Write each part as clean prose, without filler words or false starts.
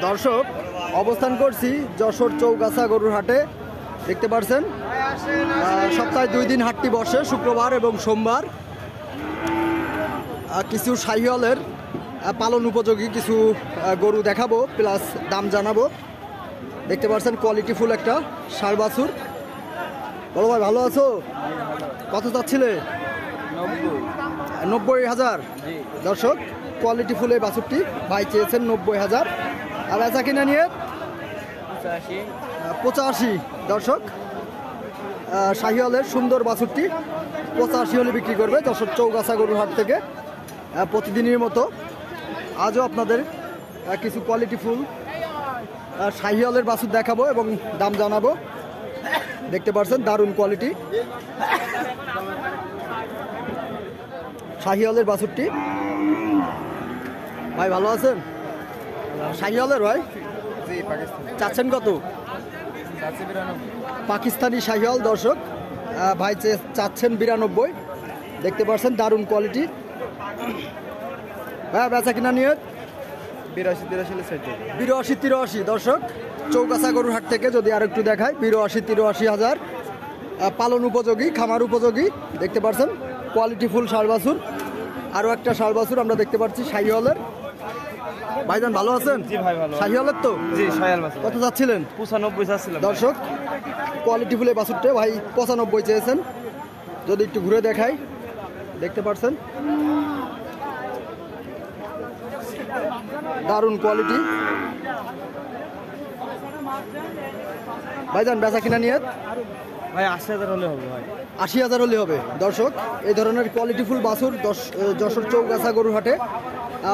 দর্শক অবস্থান করছি যশোর চৌগাছা গরুর হাটে। দেখতে পাচ্ছেন সপ্তাহে 2 দিন হাটটি বসে, শুক্রবার এবং সোমবার। কিছু শাহিওয়ালের পালন উপযোগী কিছু গরু দেখাবো, প্লাস দাম জানাবো। দেখতে পাচ্ছেন কোয়ালিটিফুল একটা ষাঁড় বাছুর। বলো ভাই, ভালো আছো? কত চাচ্ছিলে? 90,000। দর্শক কোয়ালিটিফুল এই বাছুরটি ভাই চেয়েছেন 90,000। আর বেচা কিনা নিয়ে 85। দর্শক শাহিওয়ালের সুন্দর বাছুরটি 85 হলে বিক্রি করবে যশোর চৌগাছা গরুর হাট থেকে। প্রতিদিনের মতো আজও আপনাদের কিছু কোয়ালিটিফুল শাহিওয়ালের বাছুর দেখাবো এবং দাম জানাবো। দেখতে পাচ্ছেন দারুণ কোয়ালিটি শাহিওয়ালের বাছুরটি। ভাই ভালো আছেন? শাহিওয়ালের ভাই চাচ্ছেন কত? পাকিস্তানি শাহিওয়াল। দর্শক ভাই চাচ্ছেন 92। দেখতে পাচ্ছেন দারুণ কোয়ালিটি। হ্যাঁ, বেচা কিনা নিয়ে 82-83। দর্শক চৌগাছা গরুর হাট থেকে যদি আর একটু দেখায় 82-83,000 পালন উপযোগী, খামার উপযোগী। দেখতে পাচ্ছেন কোয়ালিটিফুল ষাঁড় বাছুর। আরও একটা ষাঁড় বাছুর আমরা দেখতে পাচ্ছি শাহিওয়ালের। ভাইজান ভালো আছেন? জি ভাই ভালো। শাহিওয়ালের তো? জি শাহিওয়াল বাছুর। কত চাচ্ছিলেন? 95 চাচ্ছিলাম। দর্শক কোয়ালিটিফুল এই বাছুরটা ভাই 95 চেয়েছেন। যদি একটু ঘুরে দেখাই, দেখতে পাচ্ছেন দারুণ কোয়ালিটি। ভাইজান বেচা কিনা নিয়ে ভাই 80,000 হলে হবে ভাই। 80,000 হলে হবে। দর্শক এই ধরনের কোয়ালিটিফুল বাছুর যশোর চৌগাছা গরুর হাটে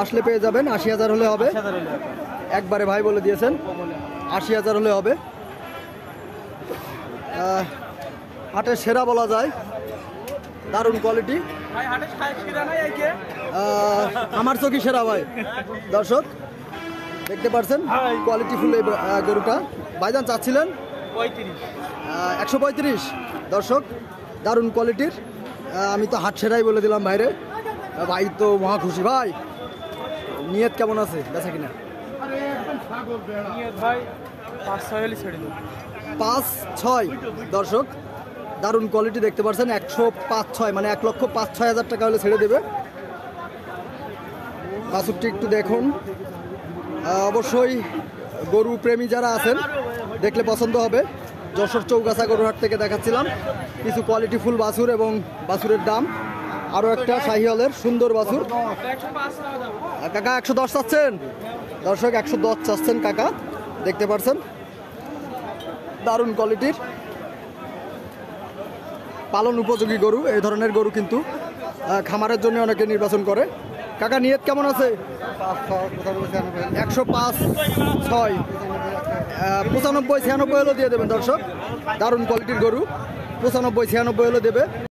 আসলে পেয়ে যাবেন। 80,000 হলে হবে। 80,000 হলে হবে। একবারে ভাই বলে দিয়েছেন 80,000 হলে হবে। হাটের সেরা বলা যায়, দারুণ কোয়ালিটি। আমার চোখই সেরা ভাই। দর্শক দেখতে পাচ্ছেন কোয়ালিটিফুল এই গরুটা। ভাইজান চাচ্ছিলেন 135। দর্শক দারুণ কোয়ালিটির। আমি তো হাট সেরাই বলে দিলাম ভাইরে। ভাই তো মহা খুশি। ভাই নিয়ত কেমন আছে বেচা কিনা? ভাই 5-6 হলে ছেড়ে দেব। 5-6। দর্শক দারুণ কোয়ালিটি দেখতে পাচ্ছেন। 105-6 মানে 1,05,6,000 টাকা হলে ছেড়ে দেবে। বাছুরটি একটু দেখুন। অবশ্যই গরু প্রেমী যারা আছেন দেখলে পছন্দ হবে। যশোর চৌগাছা গরুর হাট থেকে দেখাচ্ছিলাম কিছু কোয়ালিটিফুল বাছুর এবং বাছুরের দাম। আরও একটা শাহিওয়ালের সুন্দর বাছুর। কাকা 110 চাচ্ছেন? দর্শক 110 চাচ্ছেন কাকা। দেখতে পাচ্ছেন দারুণ কোয়ালিটির পালন উপযোগী গরু। এই ধরনের গরু কিন্তু খামারের জন্য অনেকে নির্বাচন করে। কাকা নিয়ত কেমন আছে? 105-6 95-96 হলেও দিয়ে দেবেন। দর্শক দারুণ কোয়ালিটির গরু 95-96 হলেও দেবে।